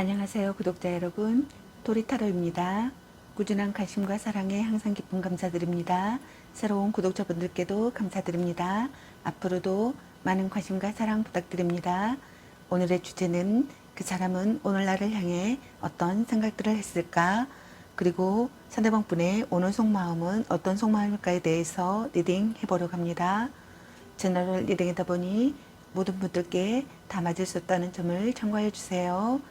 안녕하세요, 구독자 여러분. 도리타로입니다. 꾸준한 관심과 사랑에 항상 기쁨 감사드립니다. 새로운 구독자분들께도 감사드립니다. 앞으로도 많은 관심과 사랑 부탁드립니다. 오늘의 주제는 그 사람은 오늘 나를 향해 어떤 생각들을 했을까? 그리고 상대방 분의 오늘 속마음은 어떤 속마음일까에 대해서 리딩 해보려고 합니다. 채널을 리딩하다 보니 모든 분들께 다 맞을 수 없다는 점을 참고해 주세요.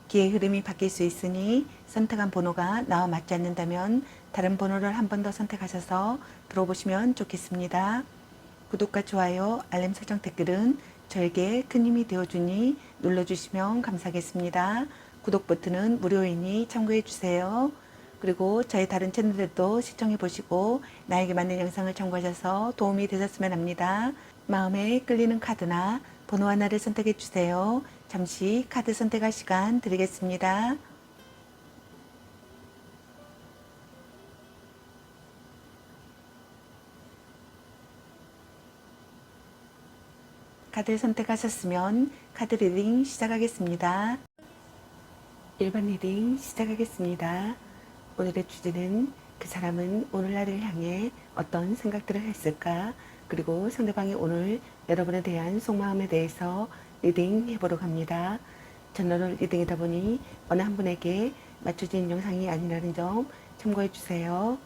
기의 흐름이 바뀔 수 있으니 선택한 번호가 나와 맞지 않는다면 다른 번호를 한 번 더 선택하셔서 들어보시면 좋겠습니다. 구독과 좋아요, 알림 설정, 댓글은 저에게 큰 힘이 되어주니 눌러주시면 감사하겠습니다. 구독 버튼은 무료이니 참고해주세요. 그리고 저희 다른 채널들도 시청해 보시고 나에게 맞는 영상을 참고하셔서 도움이 되셨으면 합니다. 마음에 끌리는 카드나 번호 하나를 선택해 주세요. 잠시 카드 선택할 시간 드리겠습니다. 카드 선택하셨으면 카드 리딩 시작하겠습니다. 1번 리딩 시작하겠습니다. 오늘의 주제는 그 사람은 오늘 나를 향해 어떤 생각들을 했을까? 그리고 상대방이 오늘 여러분에 대한 속마음에 대해서 리딩 해보려고 합니다. 채널을 리딩하다 보니 어느 한 분에게 맞춰진 영상이 아니라는 점 참고해 주세요.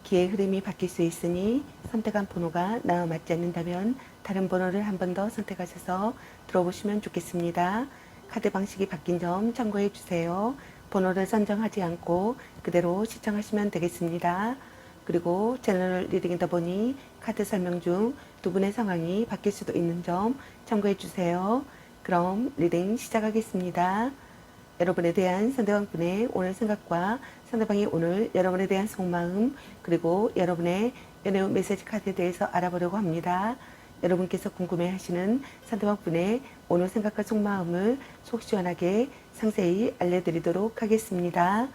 기의 흐름이 바뀔 수 있으니 선택한 번호가 나와 맞지 않는다면 다른 번호를 한 번 더 선택하셔서 들어보시면 좋겠습니다. 카드 방식이 바뀐 점 참고해 주세요. 번호를 선정하지 않고 그대로 시청하시면 되겠습니다. 그리고 채널을 리딩하다 보니 카드 설명 중 두 분의 상황이 바뀔 수도 있는 점 참고해 주세요. 그럼 리딩 시작하겠습니다. 여러분에 대한 상대방 분의 오늘 생각과 상대방이 오늘 여러분에 대한 속마음, 그리고 여러분의 연애 메시지 카드에 대해서 알아보려고 합니다. 여러분께서 궁금해하시는 상대방 분의 오늘 생각과 속마음을 속 시원하게 상세히 알려드리도록 하겠습니다.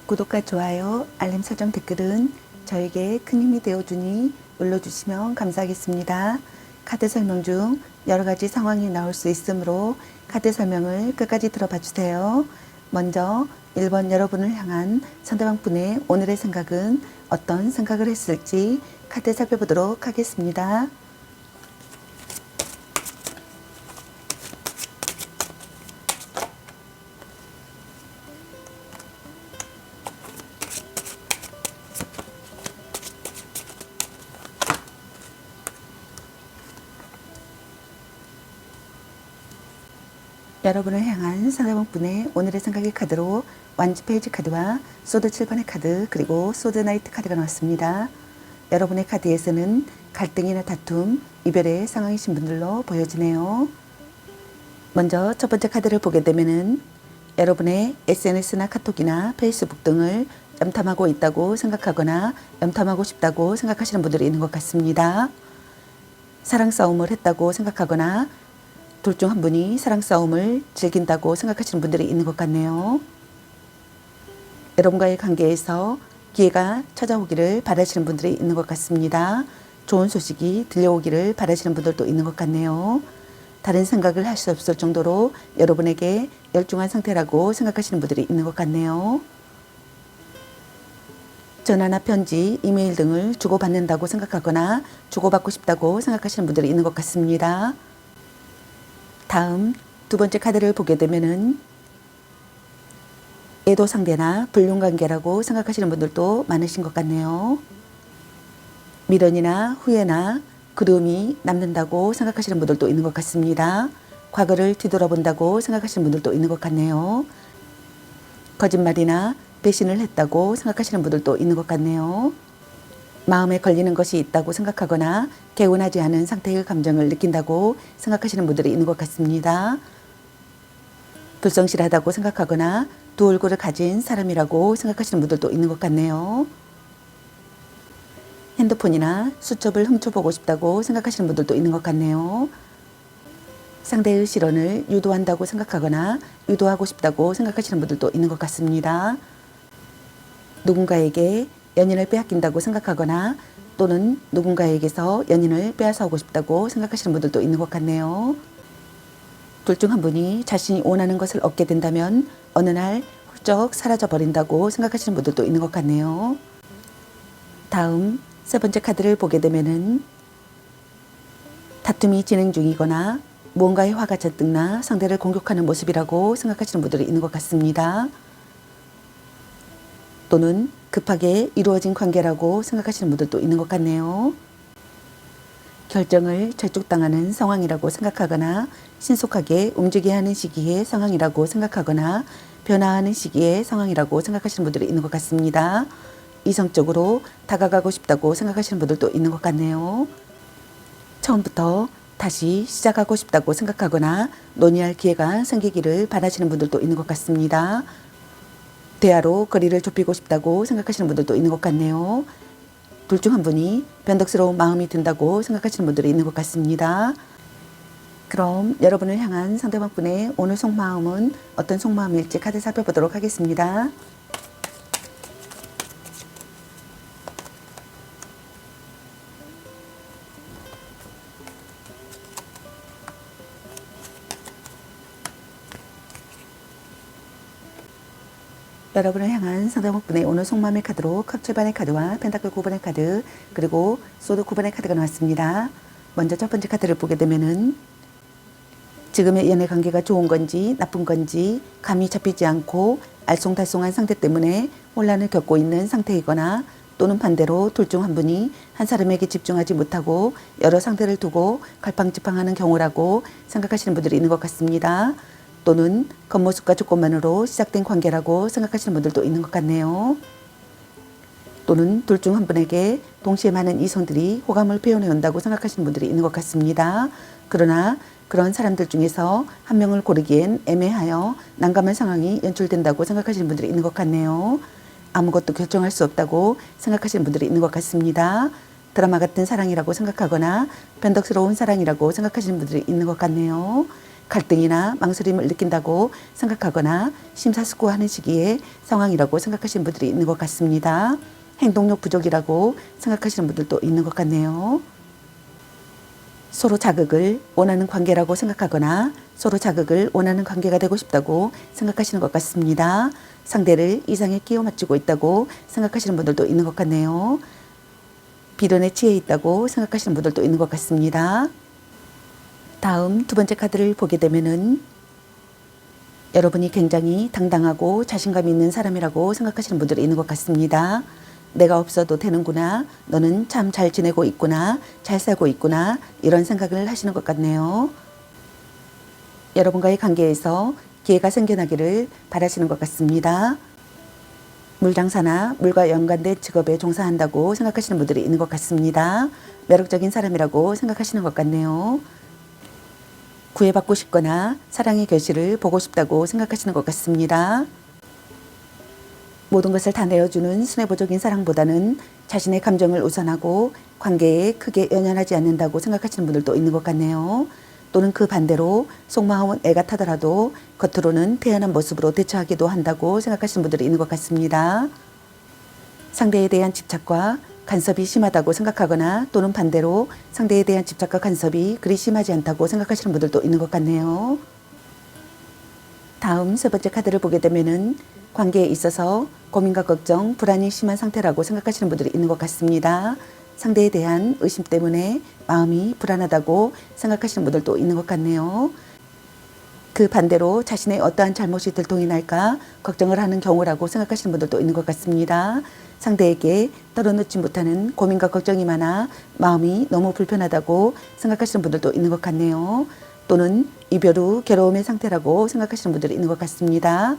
구독과 좋아요, 알림 설정, 댓글은 저에게 큰 힘이 되어주니 눌러주시면 감사하겠습니다. 카드 설명 중 여러가지 상황이 나올 수 있으므로 카드 설명을 끝까지 들어봐 주세요. 먼저 1번 여러분을 향한 상대방 분의 오늘의 생각은 어떤 생각을 했을지 카드 살펴보도록 하겠습니다. 여러분을 향한 상대방 분의 오늘의 생각의 카드로 완지 페이지 카드와 소드 7번의 카드, 그리고 소드 나이트 카드가 나왔습니다. 여러분의 카드에서는 갈등이나 다툼, 이별의 상황이신 분들로 보여지네요. 먼저 첫 번째 카드를 보게 되면은 여러분의 SNS나 카톡이나 페이스북 등을 염탐하고 있다고 생각하거나 염탐하고 싶다고 생각하시는 분들이 있는 것 같습니다. 사랑 싸움을 했다고 생각하거나 둘 중 한 분이 사랑 싸움을 즐긴다고 생각하시는 분들이 있는 것 같네요. 여러분과의 관계에서 기회가 찾아오기를 바라시는 분들이 있는 것 같습니다. 좋은 소식이 들려오기를 바라시는 분들도 있는 것 같네요. 다른 생각을 할 수 없을 정도로 여러분에게 열중한 상태라고 생각하시는 분들이 있는 것 같네요. 전화나 편지, 이메일 등을 주고받는다고 생각하거나 주고받고 싶다고 생각하시는 분들이 있는 것 같습니다. 다음 두 번째 카드를 보게 되면은 애도 상대나 불륜관계라고 생각하시는 분들도 많으신 것 같네요. 미련이나 후회나 그리움이 남는다고 생각하시는 분들도 있는 것 같습니다. 과거를 뒤돌아본다고 생각하시는 분들도 있는 것 같네요. 거짓말이나 배신을 했다고 생각하시는 분들도 있는 것 같네요. 마음에 걸리는 것이 있다고 생각하거나 개운하지 않은 상태의 감정을 느낀다고 생각하시는 분들이 있는 것 같습니다. 불성실하다고 생각하거나 두 얼굴을 가진 사람이라고 생각하시는 분들도 있는 것 같네요. 핸드폰이나 수첩을 훔쳐보고 싶다고 생각하시는 분들도 있는 것 같네요. 상대의 실언을 유도한다고 생각하거나 유도하고 싶다고 생각하시는 분들도 있는 것 같습니다. 누군가에게 연인을 빼앗긴다고 생각하거나 또는 누군가에게서 연인을 빼앗아오고 싶다고 생각하시는 분들도 있는 것 같네요. 둘 중 한 분이 자신이 원하는 것을 얻게 된다면 어느 날 훌쩍 사라져 버린다고 생각하시는 분들도 있는 것 같네요. 다음 세 번째 카드를 보게 되면은 다툼이 진행 중이거나 무언가에 화가 잔뜩나 상대를 공격하는 모습이라고 생각하시는 분들이 있는 것 같습니다. 또는 급하게 이루어진 관계라고 생각하시는 분들도 있는 것 같네요. 결정을 절뚝당하는 상황이라고 생각하거나 신속하게 움직여야 하는 시기의 상황이라고 생각하거나 변화하는 시기의 상황이라고 생각하시는 분들이 있는 것 같습니다. 이성적으로 다가가고 싶다고 생각하시는 분들도 있는 것 같네요. 처음부터 다시 시작하고 싶다고 생각하거나 논의할 기회가 생기기를 바라시는 분들도 있는 것 같습니다. 대화로 거리를 좁히고 싶다고 생각하시는 분들도 있는 것 같네요. 둘 중 한 분이 변덕스러운 마음이 든다고 생각하시는 분들이 있는 것 같습니다. 그럼 여러분을 향한 상대방 분의 오늘 속마음은 어떤 속마음일지 카드 살펴보도록 하겠습니다. 여러분을 향한 상대방 분의 오늘 속마음의 카드로 컵 7번의 카드와 펜타클 9번의 카드 그리고 소드 9번의 카드가 나왔습니다. 먼저 첫 번째 카드를 보게 되면은 지금의 연애 관계가 좋은 건지 나쁜 건지 감이 잡히지 않고 알쏭달쏭한 상태 때문에 혼란을 겪고 있는 상태이거나 또는 반대로 둘 중 한 분이 한 사람에게 집중하지 못하고 여러 상대를 두고 갈팡질팡하는 경우라고 생각하시는 분들이 있는 것 같습니다. 또는 겉모습과 조건만으로 시작된 관계라고 생각하시는 분들도 있는 것 같네요. 또는 둘 중 한 분에게 동시에 많은 이성들이 호감을 표현해 온다고 생각하시는 분들이 있는 것 같습니다. 그러나 그런 사람들 중에서 한 명을 고르기엔 애매하여 난감한 상황이 연출된다고 생각하시는 분들이 있는 것 같네요. 아무것도 결정할 수 없다고 생각하시는 분들이 있는 것 같습니다. 드라마 같은 사랑이라고 생각하거나 변덕스러운 사랑이라고 생각하시는 분들이 있는 것 같네요. 갈등이나 망설임을 느낀다고 생각하거나 심사숙고하는 시기의 상황이라고 생각하시는 분들이 있는 것 같습니다. 행동력 부족이라고 생각하시는 분들도 있는 것 같네요. 서로 자극을 원하는 관계라고 생각하거나 서로 자극을 원하는 관계가 되고 싶다고 생각하시는 것 같습니다. 상대를 이상에 끼워 맞추고 있다고 생각하시는 분들도 있는 것 같네요. 비련에 취해 있다고 생각하시는 분들도 있는 것 같습니다. 다음 두 번째 카드를 보게 되면은 여러분이 굉장히 당당하고 자신감 있는 사람이라고 생각하시는 분들이 있는 것 같습니다. 내가 없어도 되는구나. 너는 참 잘 지내고 있구나. 잘 살고 있구나. 이런 생각을 하시는 것 같네요. 여러분과의 관계에서 기회가 생겨나기를 바라시는 것 같습니다. 물장사나 물과 연관된 직업에 종사한다고 생각하시는 분들이 있는 것 같습니다. 매력적인 사람이라고 생각하시는 것 같네요. 구애받고 싶거나 사랑의 결실을 보고 싶다고 생각하시는 것 같습니다. 모든 것을 다 내어주는 순애보적인 사랑보다는 자신의 감정을 우선하고 관계에 크게 연연하지 않는다고 생각하시는 분들도 있는 것 같네요. 또는 그 반대로 속마음은 애가 타더라도 겉으로는 태연한 모습으로 대처하기도 한다고 생각하시는 분들이 있는 것 같습니다. 상대에 대한 집착과 간섭이 심하다고 생각하거나 또는 반대로 상대에 대한 집착과 간섭이 그리 심하지 않다고 생각하시는 분들도 있는 것 같네요. 다음 세 번째 카드를 보게 되면은 관계에 있어서 고민과 걱정, 불안이 심한 상태라고 생각하시는 분들이 있는 것 같습니다. 상대에 대한 의심 때문에 마음이 불안하다고 생각하시는 분들도 있는 것 같네요. 그 반대로 자신의 어떠한 잘못이 들통이 날까 걱정을 하는 경우라고 생각하시는 분들도 있는 것 같습니다. 상대에게 털어놓지 못하는 고민과 걱정이 많아 마음이 너무 불편하다고 생각하시는 분들도 있는 것 같네요. 또는 이별 후 괴로움의 상태라고 생각하시는 분들이 있는 것 같습니다.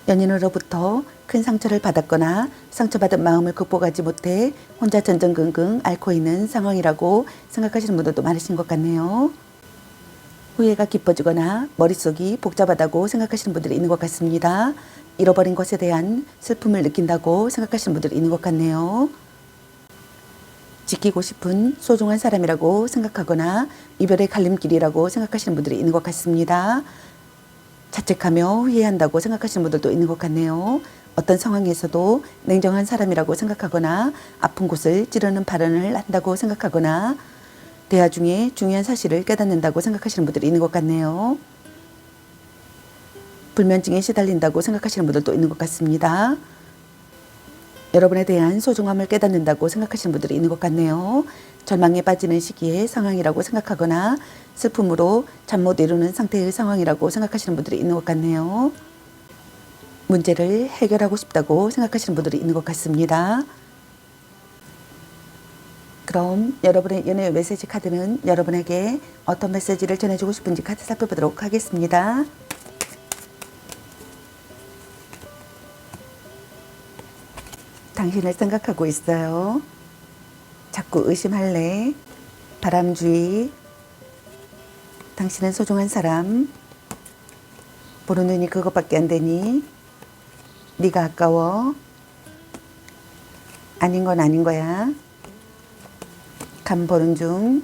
연인으로부터 큰 상처를 받았거나 상처받은 마음을 극복하지 못해 혼자 전전긍긍 앓고 있는 상황이라고 생각하시는 분들도 많으신 것 같네요. 후회가 깊어지거나 머릿속이 복잡하다고 생각하시는 분들이 있는 것 같습니다. 잃어버린 것에 대한 슬픔을 느낀다고 생각하시는 분들이 있는 것 같네요. 지키고 싶은 소중한 사람이라고 생각하거나 이별의 갈림길이라고 생각하시는 분들이 있는 것 같습니다. 자책하며 후회한다고 생각하시는 분들도 있는 것 같네요. 어떤 상황에서도 냉정한 사람이라고 생각하거나 아픈 곳을 찌르는 발언을 한다고 생각하거나 대화 중에 중요한 사실을 깨닫는다고 생각하시는 분들이 있는 것 같네요. 불면증에 시달린다고 생각하시는 분들도 있는 것 같습니다. 여러분에 대한 소중함을 깨닫는다고 생각하시는 분들이 있는 것 같네요. 절망에 빠지는 시기의 상황이라고 생각하거나 슬픔으로 잠 못 이루는 상태의 상황이라고 생각하시는 분들이 있는 것 같네요. 문제를 해결하고 싶다고 생각하시는 분들이 있는 것 같습니다. 그럼 여러분의 연애 메시지 카드는 여러분에게 어떤 메시지를 전해주고 싶은지 카드 살펴보도록 하겠습니다. 당신을 생각하고 있어요. 자꾸 의심할래. 바람주의. 당신은 소중한 사람. 보는 눈이 그것밖에 안 되니 네가 아까워. 아닌 건 아닌 거야. 감 보는 중.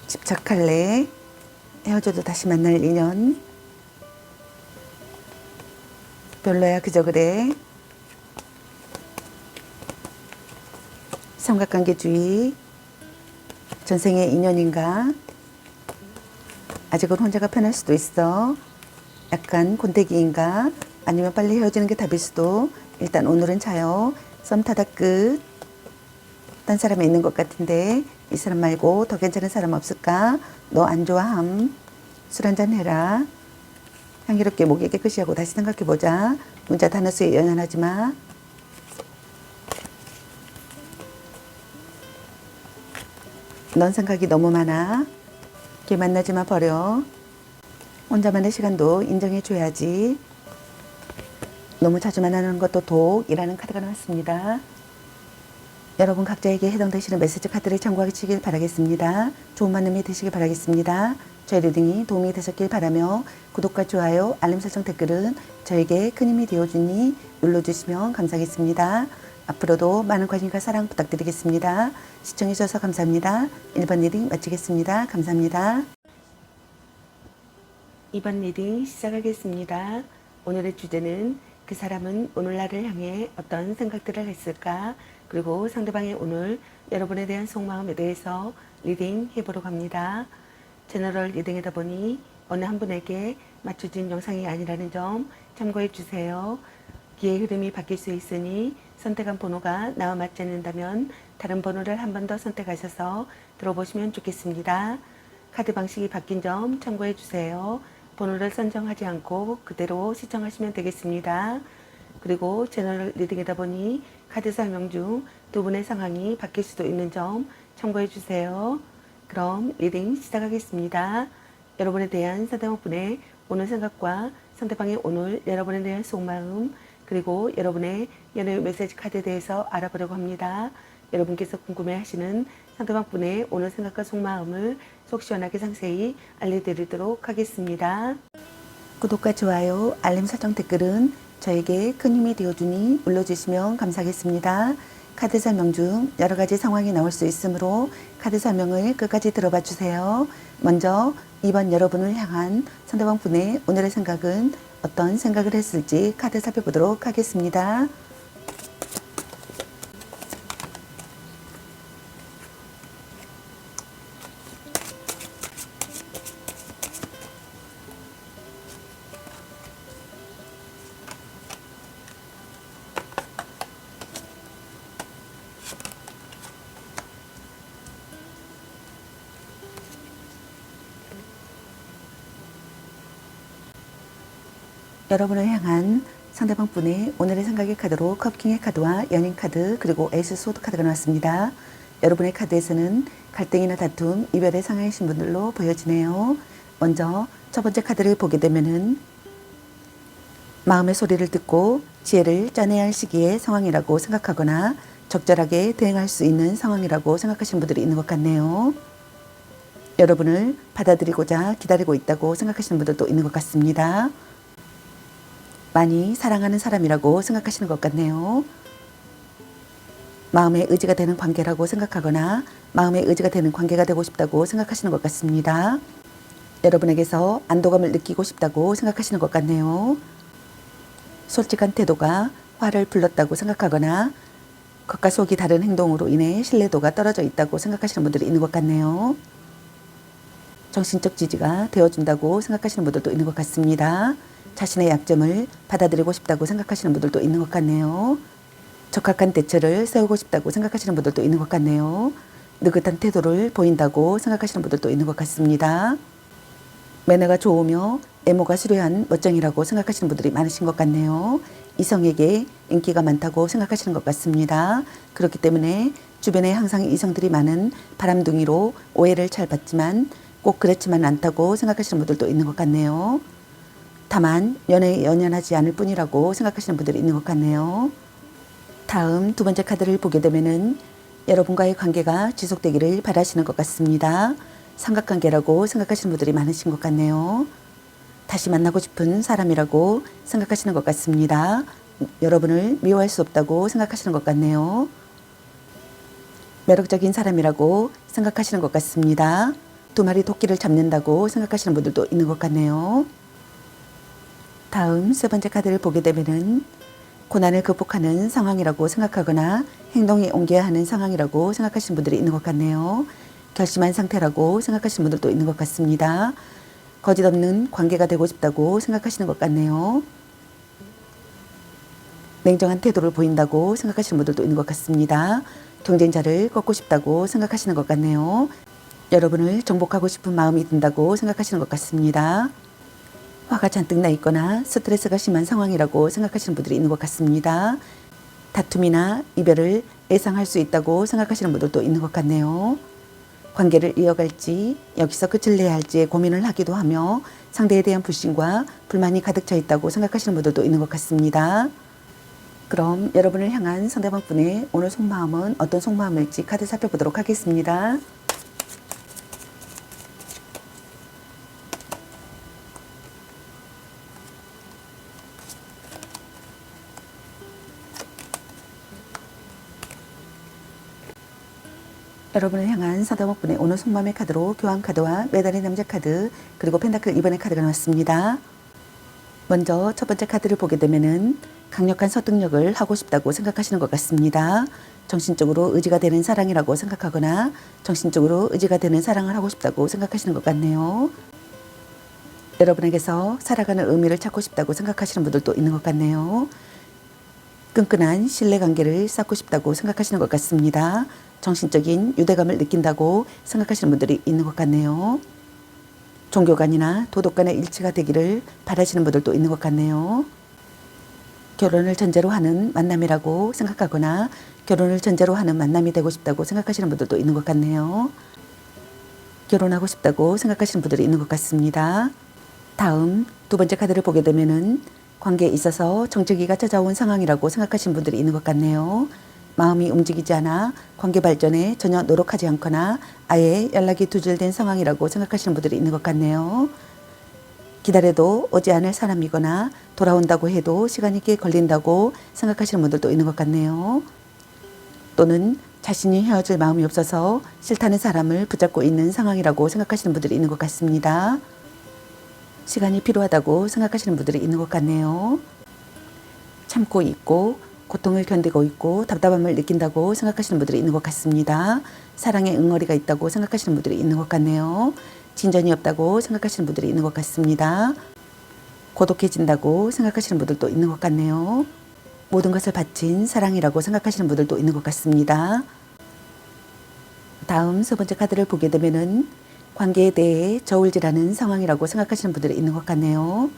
집착할래. 헤어져도 다시 만날 인연. 별로야 그저 그래. 삼각관계주의. 전생의 인연인가? 아직은 혼자가 편할 수도 있어. 약간 곤태기인가? 아니면 빨리 헤어지는 게 답일 수도. 일단 오늘은 자요. 썸 타다 끝. 딴 사람이 있는 것 같은데 이 사람 말고 더 괜찮은 사람 없을까? 너 안 좋아함. 술 한잔 해라. 향기롭게 목에 깨끗이 하고 다시 생각해보자. 문자 단어수에 연연하지 마. 넌 생각이 너무 많아. 걔 만나지 마 버려. 혼자만의 시간도 인정해줘야지. 너무 자주 만나는 것도 독이라는 카드가 나왔습니다. 여러분 각자에게 해당되시는 메시지 카드를 참고하시길 바라겠습니다. 좋은 만남이 되시길 바라겠습니다. 저희 리딩이 도움이 되셨길 바라며 구독과 좋아요, 알림 설정 댓글은 저에게 큰 힘이 되어주니 눌러주시면 감사하겠습니다. 앞으로도 많은 관심과 사랑 부탁드리겠습니다. 시청해주셔서 감사합니다. 1번 리딩 마치겠습니다. 감사합니다. 2번 리딩 시작하겠습니다. 오늘의 주제는 그 사람은 오늘 나를 향해 어떤 생각들을 했을까? 그리고 상대방의 오늘 여러분에 대한 속마음에 대해서 리딩 해보러 갑니다. 제너럴 리딩이다 보니 어느 한 분에게 맞춰진 영상이 아니라는 점 참고해 주세요. 기의 흐름이 바뀔 수 있으니 선택한 번호가 나와 맞지 않는다면 다른 번호를 한 번 더 선택하셔서 들어보시면 좋겠습니다. 카드 방식이 바뀐 점 참고해 주세요. 번호를 선정하지 않고 그대로 시청하시면 되겠습니다. 그리고 채널 리딩이다 보니 카드 설명 중 두 분의 상황이 바뀔 수도 있는 점 참고해 주세요. 그럼 리딩 시작하겠습니다. 여러분에 대한 상대방분의 오늘 생각과 상대방의 오늘 여러분에 대한 속마음 그리고 여러분의 연애 메시지 카드에 대해서 알아보려고 합니다. 여러분께서 궁금해하시는 상대방분의 오늘 생각과 속마음을 속 시원하게 상세히 알려드리도록 하겠습니다. 구독과 좋아요, 알림 설정 댓글은 저에게 큰 힘이 되어주니 눌러주시면 감사하겠습니다. 카드 설명 중 여러 가지 상황이 나올 수 있으므로 카드 설명을 끝까지 들어봐 주세요. 먼저 2번 여러분을 향한 상대방 분의 오늘의 생각은 어떤 생각을 했을지 카드 살펴보도록 하겠습니다. 여러분을 향한 상대방 분의 오늘의 생각의 카드로 컵킹의 카드와 연인 카드 그리고 에이스 소드 카드가 나왔습니다. 여러분의 카드에서는 갈등이나 다툼, 이별의 상황이신 분들로 보여지네요. 먼저 첫 번째 카드를 보게 되면은 마음의 소리를 듣고 지혜를 짜내야 할 시기의 상황이라고 생각하거나 적절하게 대응할 수 있는 상황이라고 생각하시는 분들이 있는 것 같네요. 여러분을 받아들이고자 기다리고 있다고 생각하시는 분들도 있는 것 같습니다. 많이 사랑하는 사람이라고 생각하시는 것 같네요. 마음의 의지가 되는 관계라고 생각하거나 마음의 의지가 되는 관계가 되고 싶다고 생각하시는 것 같습니다. 여러분에게서 안도감을 느끼고 싶다고 생각하시는 것 같네요. 솔직한 태도가 화를 불렀다고 생각하거나 겉과 속이 다른 행동으로 인해 신뢰도가 떨어져 있다고 생각하시는 분들이 있는 것 같네요. 정신적 지지가 되어준다고 생각하시는 분들도 있는 것 같습니다. 자신의 약점을 받아들이고 싶다고 생각하시는 분들도 있는 것 같네요. 적합한 대처를 세우고 싶다고 생각하시는 분들도 있는 것 같네요. 느긋한 태도를 보인다고 생각하시는 분들도 있는 것 같습니다. 매너가 좋으며 외모가 수려한 멋쟁이라고 생각하시는 분들이 많으신 것 같네요. 이성에게 인기가 많다고 생각하시는 것 같습니다. 그렇기 때문에 주변에 항상 이성들이 많은 바람둥이로 오해를 잘 받지만 꼭 그렇지만 않다고 생각하시는 분들도 있는 것 같네요. 다만 연애에 연연하지 않을 뿐이라고 생각하시는 분들이 있는 것 같네요. 다음 두 번째 카드를 보게 되면은 여러분과의 관계가 지속되기를 바라시는 것 같습니다. 삼각관계라고 생각하시는 분들이 많으신 것 같네요. 다시 만나고 싶은 사람이라고 생각하시는 것 같습니다. 여러분을 미워할 수 없다고 생각하시는 것 같네요. 매력적인 사람이라고 생각하시는 것 같습니다. 두 마리 토끼를 잡는다고 생각하시는 분들도 있는 것 같네요. 다음 세 번째 카드를 보게 되면은 고난을 극복하는 상황이라고 생각하거나 행동에 옮겨야 하는 상황이라고 생각하시는 분들이 있는 것 같네요. 결심한 상태라고 생각하시는 분들도 있는 것 같습니다. 거짓 없는 관계가 되고 싶다고 생각하시는 것 같네요. 냉정한 태도를 보인다고 생각하시는 분들도 있는 것 같습니다. 경쟁자를 꺾고 싶다고 생각하시는 것 같네요. 여러분을 정복하고 싶은 마음이 든다고 생각하시는 것 같습니다. 화가 잔뜩 나 있거나 스트레스가 심한 상황이라고 생각하시는 분들이 있는 것 같습니다. 다툼이나 이별을 예상할 수 있다고 생각하시는 분들도 있는 것 같네요. 관계를 이어갈지 여기서 끝을 내야 할지 고민을 하기도 하며 상대에 대한 불신과 불만이 가득 차 있다고 생각하시는 분들도 있는 것 같습니다. 그럼 여러분을 향한 상대방 분의 오늘 속마음은 어떤 속마음일지 카드 살펴보도록 하겠습니다. 여러분을 향한 상대방 분의 오늘 속마음의 카드로 교환 카드와 메달의 남자 카드 그리고 펜타클 2번의 카드가 나왔습니다. 먼저 첫 번째 카드를 보게 되면은 강력한 설득력을 하고 싶다고 생각하시는 것 같습니다. 정신적으로 의지가 되는 사랑이라고 생각하거나 정신적으로 의지가 되는 사랑을 하고 싶다고 생각하시는 것 같네요. 여러분에게서 살아가는 의미를 찾고 싶다고 생각하시는 분들도 있는 것 같네요. 끈끈한 신뢰관계를 쌓고 싶다고 생각하시는 것 같습니다. 정신적인 유대감을 느낀다고 생각하시는 분들이 있는 것 같네요. 종교관이나 도덕관의 일치가 되기를 바라시는 분들도 있는 것 같네요. 결혼을 전제로 하는 만남이라고 생각하거나 결혼을 전제로 하는 만남이 되고 싶다고 생각하시는 분들도 있는 것 같네요. 결혼하고 싶다고 생각하시는 분들이 있는 것 같습니다. 다음 두 번째 카드를 보게 되면은 관계에 있어서 정체기가 찾아온 상황이라고 생각하시는 분들이 있는 것 같네요. 마음이 움직이지 않아 관계 발전에 전혀 노력하지 않거나 아예 연락이 두절된 상황이라고 생각하시는 분들이 있는 것 같네요. 기다려도 오지 않을 사람이거나 돌아온다고 해도 시간이 꽤 걸린다고 생각하시는 분들도 있는 것 같네요. 또는 자신이 헤어질 마음이 없어서 싫다는 사람을 붙잡고 있는 상황이라고 생각하시는 분들이 있는 것 같습니다. 시간이 필요하다고 생각하시는 분들이 있는 것 같네요. 참고 있고 고통을 견디고 있고 답답함을 느낀다고 생각하시는 분들이 있는 것 같습니다. 사랑에 응어리가 있다고 생각하시는 분들이 있는 것 같네요. 진전이 없다고 생각하시는 분들이 있는 것 같습니다. 고독해진다고 생각하시는 분들도 있는 것 같네요. 모든 것을 바친 사랑이라고 생각하시는 분들도 있는 것 같습니다. 다음 세 번째 카드를 보게 되면은 관계에 대해 저울질하는 상황이라고 생각하시는 분들이 있는 것 같네요.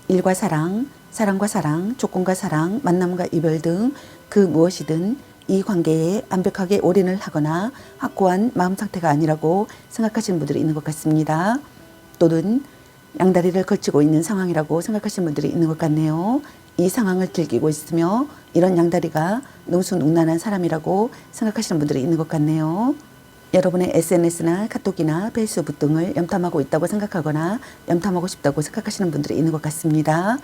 일과 사랑, 사랑과 사랑, 조건과 사랑, 만남과 이별 등 그 무엇이든 이 관계에 완벽하게 올인을 하거나 확고한 마음 상태가 아니라고 생각하시는 분들이 있는 것 같습니다. 또는 양다리를 걸치고 있는 상황이라고 생각하시는 분들이 있는 것 같네요. 이 상황을 즐기고 있으며 이런 양다리가 능수능란한 사람이라고 생각하시는 분들이 있는 것 같네요. 여러분의 SNS나 카톡이나 페이스북 등을 염탐하고 있다고 생각하거나 염탐하고 싶다고 생각하시는 분들이 있는 것 같습니다.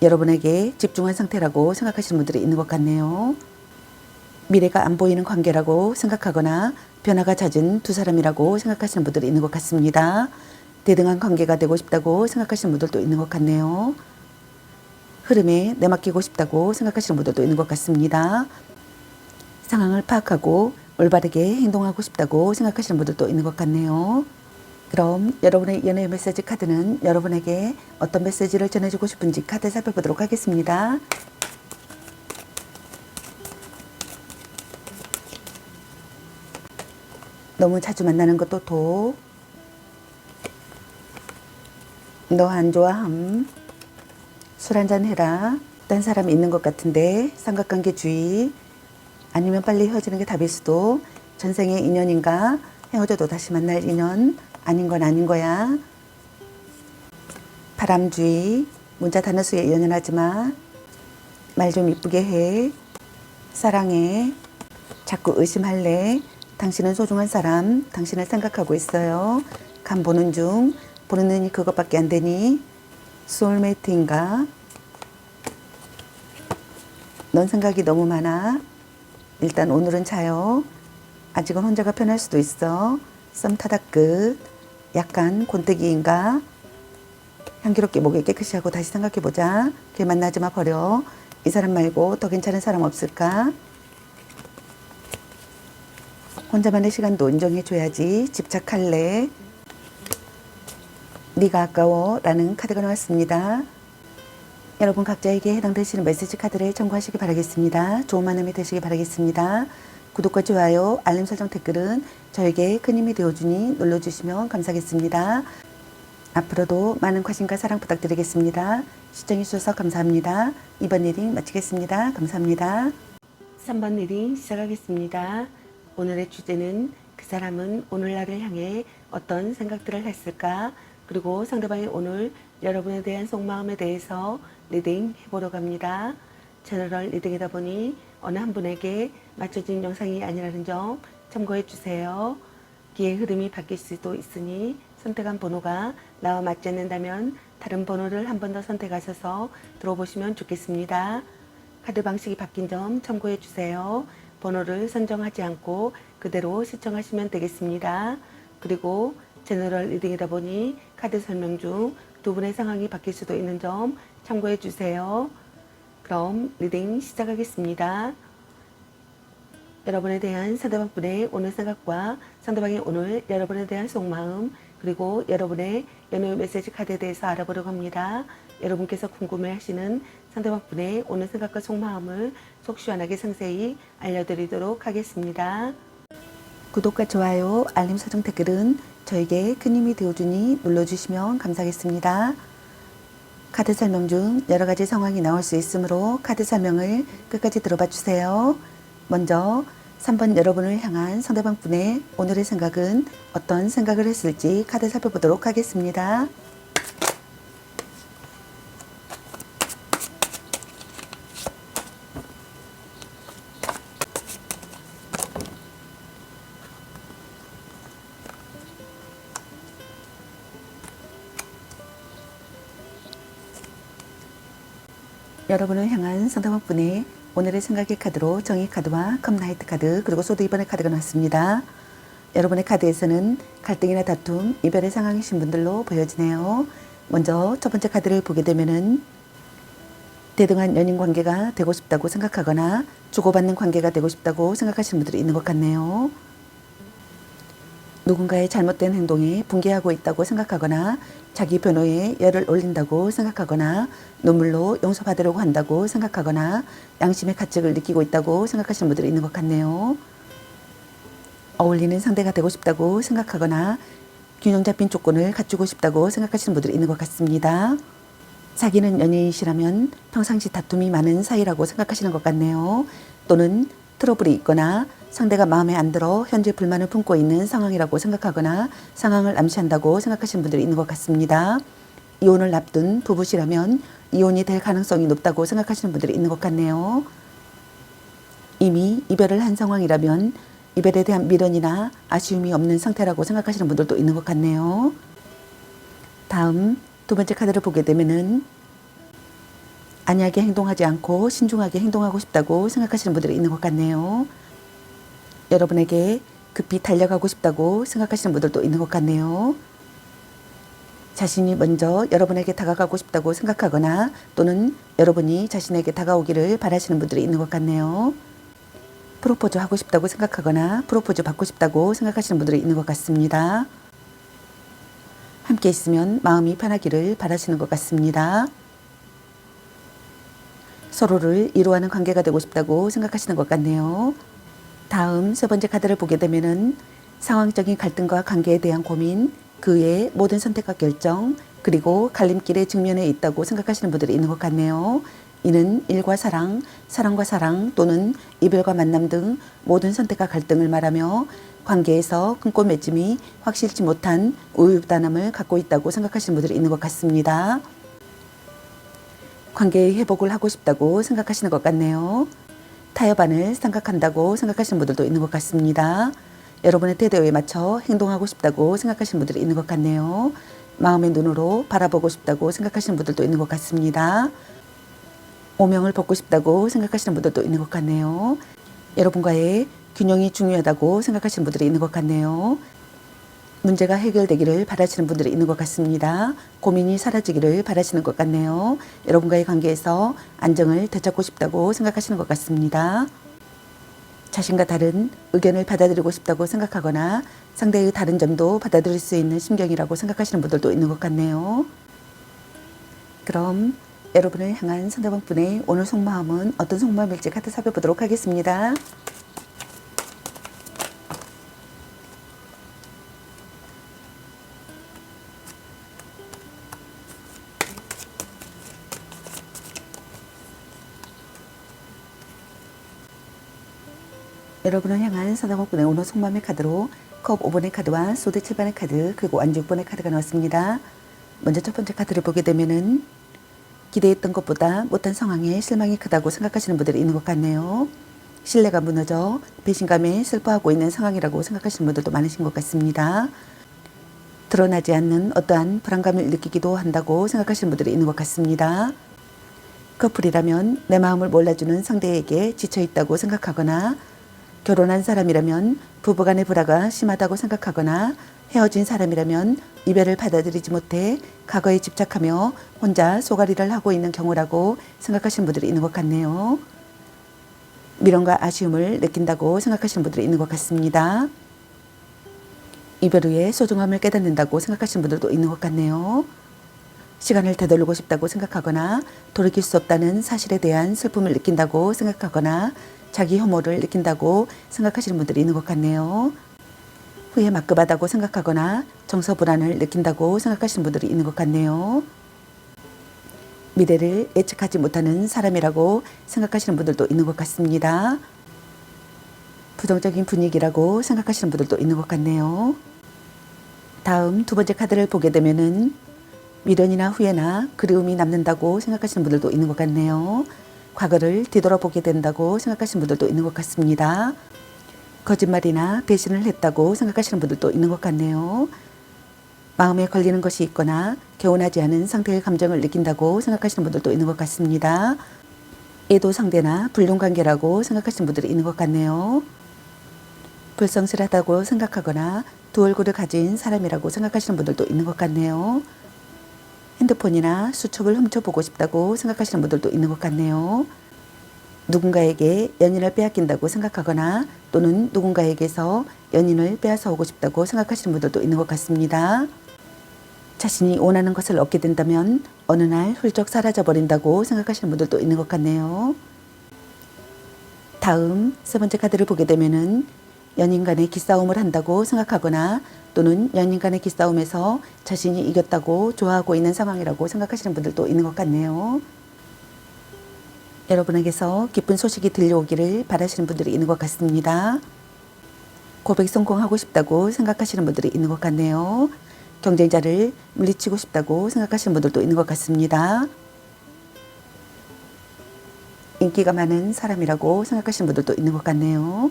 여러분에게 집중한 상태라고 생각하시는 분들이 있는 것 같네요. 미래가 안 보이는 관계라고 생각하거나 변화가 잦은 두 사람이라고 생각하시는 분들이 있는 것 같습니다. 대등한 관계가 되고 싶다고 생각하시는 분들도 있는 것 같네요. 흐름에 내맡기고 싶다고 생각하시는 분들도 있는 것 같습니다. 상황을 파악하고 올바르게 행동하고 싶다고 생각하시는 분들도 있는 것 같네요. 그럼 여러분의 연애 메시지 카드는 여러분에게 어떤 메시지를 전해주고 싶은지 카드 살펴보도록 하겠습니다. 너무 자주 만나는 것도 도, 너 안 좋아함, 술 한잔 해라, 딴 사람이 있는 것 같은데 삼각관계 주의, 아니면 빨리 헤어지는 게 답일 수도, 전생의 인연인가, 헤어져도 다시 만날 인연, 아닌 건 아닌 거야, 바람주의, 문자 단어 수에 연연하지 마, 말 좀 이쁘게 해, 사랑해, 자꾸 의심할래, 당신은 소중한 사람, 당신을 생각하고 있어요, 간 보는 중, 보는 눈이 그것밖에 안 되니, 소울메이트인가, 넌 생각이 너무 많아, 일단 오늘은 자요, 아직은 혼자가 편할 수도 있어, 썸 타다 끝, 약간 곤태기인가, 향기롭게 목을 깨끗이 하고 다시 생각해보자, 걔 만나지 마 버려, 이 사람 말고 더 괜찮은 사람 없을까, 혼자만의 시간도 인정해줘야지, 집착할래, 네가 아까워 라는 카드가 나왔습니다. 여러분 각자에게 해당되시는 메시지 카드를 참고하시기 바라겠습니다. 좋은 만남이 되시기 바라겠습니다. 구독과 좋아요, 알림 설정 댓글은 저에게 큰 힘이 되어주니 눌러주시면 감사하겠습니다. 앞으로도 많은 관심과 사랑 부탁드리겠습니다. 시청해주셔서 감사합니다. 2번 리딩 마치겠습니다. 감사합니다. 3번 리딩 시작하겠습니다. 오늘의 주제는 그 사람은 오늘날을 향해 어떤 생각들을 했을까? 그리고 상대방이 오늘 여러분에 대한 속마음에 대해서 리딩 해보려고 합니다. 제너럴 리딩이다 보니 어느 한 분에게 맞춰진 영상이 아니라는 점 참고해 주세요. 기의 흐름이 바뀔 수도 있으니 선택한 번호가 나와 맞지 않는다면 다른 번호를 한 번 더 선택하셔서 들어보시면 좋겠습니다. 카드 방식이 바뀐 점 참고해 주세요. 번호를 선정하지 않고 그대로 시청하시면 되겠습니다. 그리고 제너럴 리딩이다 보니 카드 설명 중 두 분의 상황이 바뀔 수도 있는 점 참고해 주세요. 그럼 리딩 시작하겠습니다. 여러분에 대한 상대방 분의 오늘 생각과 상대방이 오늘 여러분에 대한 속마음, 그리고 여러분의 연애 메시지 카드에 대해서 알아보려고 합니다. 여러분께서 궁금해하시는 상대방 분의 오늘 생각과 속마음을 속 시원하게 상세히 알려드리도록 하겠습니다. 구독과 좋아요, 알림 설정 댓글은 저에게 큰 힘이 되어주니 눌러주시면 감사하겠습니다. 카드 설명 중 여러 가지 상황이 나올 수 있으므로 카드 설명을 끝까지 들어봐 주세요. 먼저 3번 여러분을 향한 상대방 분의 오늘의 생각은 어떤 생각을 했을지 카드 살펴보도록 하겠습니다. 여러분을 향한 상대방 분의 오늘의 생각의 카드로 정의 카드와 컵라이트 카드, 그리고 소드 2번의 카드가 나왔습니다. 여러분의 카드에서는 갈등이나 다툼, 이별의 상황이신 분들로 보여지네요. 먼저 첫 번째 카드를 보게 되면은 대등한 연인 관계가 되고 싶다고 생각하거나 주고받는 관계가 되고 싶다고 생각하시는 분들이 있는 것 같네요. 누군가의 잘못된 행동에 분개하고 있다고 생각하거나 자기 변호에 열을 올린다고 생각하거나 눈물로 용서받으려고 한다고 생각하거나 양심의 가책을 느끼고 있다고 생각하시는 분들이 있는 것 같네요. 어울리는 상대가 되고 싶다고 생각하거나 균형 잡힌 조건을 갖추고 싶다고 생각하시는 분들이 있는 것 같습니다. 사귀는 연인이시라면 평상시 다툼이 많은 사이라고 생각하시는 것 같네요. 또는 트러블이 있거나 상대가 마음에 안 들어 현재 불만을 품고 있는 상황이라고 생각하거나 상황을 암시한다고 생각하시는 분들이 있는 것 같습니다. 이혼을 앞둔 부부시라면 이혼이 될 가능성이 높다고 생각하시는 분들이 있는 것 같네요. 이미 이별을 한 상황이라면 이별에 대한 미련이나 아쉬움이 없는 상태라고 생각하시는 분들도 있는 것 같네요. 다음 두 번째 카드를 보게 되면은 안이하게 행동하지 않고 신중하게 행동하고 싶다고 생각하시는 분들이 있는 것 같네요. 여러분에게 급히 달려가고 싶다고 생각하시는 분들도 있는 것 같네요. 자신이 먼저 여러분에게 다가가고 싶다고 생각하거나 또는 여러분이 자신에게 다가오기를 바라시는 분들이 있는 것 같네요. 프로포즈 하고 싶다고 생각하거나 프로포즈 받고 싶다고 생각하시는 분들이 있는 것 같습니다. 함께 있으면 마음이 편하기를 바라시는 것 같습니다. 서로를 이루어하는 관계가 되고 싶다고 생각하시는 것 같네요. 다음 세 번째 카드를 보게 되면은 상황적인 갈등과 관계에 대한 고민, 그 외의 모든 선택과 결정, 그리고 갈림길의 직면에 있다고 생각하시는 분들이 있는 것 같네요. 이는 일과 사랑, 사랑과 사랑 또는 이별과 만남 등 모든 선택과 갈등을 말하며 관계에서 끊고 맺음이 확실치 못한 우유부단함을 갖고 있다고 생각하시는 분들이 있는 것 같습니다. 관계의 회복을 하고 싶다고 생각하시는 것 같네요. 타협안을 생각한다고 생각하시는 분들도 있는 것 같습니다. 여러분의 태도에 맞춰 행동하고 싶다고 생각하시는 분들이 있는 것 같네요. 마음의 눈으로 바라보고 싶다고 생각하시는 분들도 있는 것 같습니다. 오명을 벗고 싶다고 생각하시는 분들도 있는 것 같네요. 여러분과의 균형이 중요하다고 생각하시는 분들이 있는 것 같네요. 문제가 해결되기를 바라시는 분들이 있는 것 같습니다. 고민이 사라지기를 바라시는 것 같네요. 여러분과의 관계에서 안정을 되찾고 싶다고 생각하시는 것 같습니다. 자신과 다른 의견을 받아들이고 싶다고 생각하거나 상대의 다른 점도 받아들일 수 있는 심경이라고 생각하시는 분들도 있는 것 같네요. 그럼 여러분을 향한 상대방분의 오늘 속마음은 어떤 속마음일지 카드 살펴보도록 하겠습니다. 여러분을 향한 상대방분의 오늘 속마음의 카드로 컵 5번의 카드와 소드 7번의 카드 그리고 완주 6번의 카드가 나왔습니다. 먼저 첫 번째 카드를 보게 되면은 기대했던 것보다 못한 상황에 실망이 크다고 생각하시는 분들이 있는 것 같네요. 신뢰가 무너져 배신감에 슬퍼하고 있는 상황이라고 생각하시는 분들도 많으신 것 같습니다. 드러나지 않는 어떠한 불안감을 느끼기도 한다고 생각하시는 분들이 있는 것 같습니다. 커플이라면 내 마음을 몰라주는 상대에게 지쳐있다고 생각하거나 결혼한 사람이라면 부부간의 불화가 심하다고 생각하거나 헤어진 사람이라면 이별을 받아들이지 못해 과거에 집착하며 혼자 쏘가리를 하고 있는 경우라고 생각하시는 분들이 있는 것 같네요. 미련과 아쉬움을 느낀다고 생각하시는 분들이 있는 것 같습니다. 이별 후에 소중함을 깨닫는다고 생각하시는 분들도 있는 것 같네요. 시간을 되돌리고 싶다고 생각하거나 돌이킬 수 없다는 사실에 대한 슬픔을 느낀다고 생각하거나 자기 혐오를 느낀다고 생각하시는 분들이 있는 것 같네요. 후회 막급하다고 생각하거나 정서 불안을 느낀다고 생각하시는 분들이 있는 것 같네요. 미래를 예측하지 못하는 사람이라고 생각하시는 분들도 있는 것 같습니다. 부정적인 분위기라고 생각하시는 분들도 있는 것 같네요. 다음 두 번째 카드를 보게 되면은 미련이나 후회나 그리움이 남는다고 생각하시는 분들도 있는 것 같네요. 과거를 뒤돌아보게 된다고 생각하시는 분들도 있는 것 같습니다. 거짓말이나 배신을 했다고 생각하시는 분들도 있는 것 같네요. 마음에 걸리는 것이 있거나 개운하지 않은 상태의 감정을 느낀다고 생각하시는 분들도 있는 것 같습니다. 애도 상대나 불륜관계라고 생각하시는 분들이 있는 것 같네요. 불성실하다고 생각하거나 두 얼굴을 가진 사람이라고 생각하시는 분들도 있는 것 같네요. 핸드폰이나 수첩을 훔쳐보고 싶다고 생각하시는 분들도 있는 것 같네요. 누군가에게 연인을 빼앗긴다고 생각하거나 또는 누군가에게서 연인을 빼앗아 오고 싶다고 생각하시는 분들도 있는 것 같습니다. 자신이 원하는 것을 얻게 된다면 어느 날 훌쩍 사라져버린다고 생각하시는 분들도 있는 것 같네요. 다음 세 번째 카드를 보게 되면은 연인 간의 기싸움을 한다고 생각하거나 또는 연인 간의 기싸움에서 자신이 이겼다고 좋아하고 있는 상황이라고 생각하시는 분들도 있는 것 같네요. 여러분에게서 기쁜 소식이 들려오기를 바라시는 분들이 있는 것 같습니다. 고백 성공하고 싶다고 생각하시는 분들이 있는 것 같네요. 경쟁자를 물리치고 싶다고 생각하시는 분들도 있는 것 같습니다. 인기가 많은 사람이라고 생각하시는 분들도 있는 것 같네요.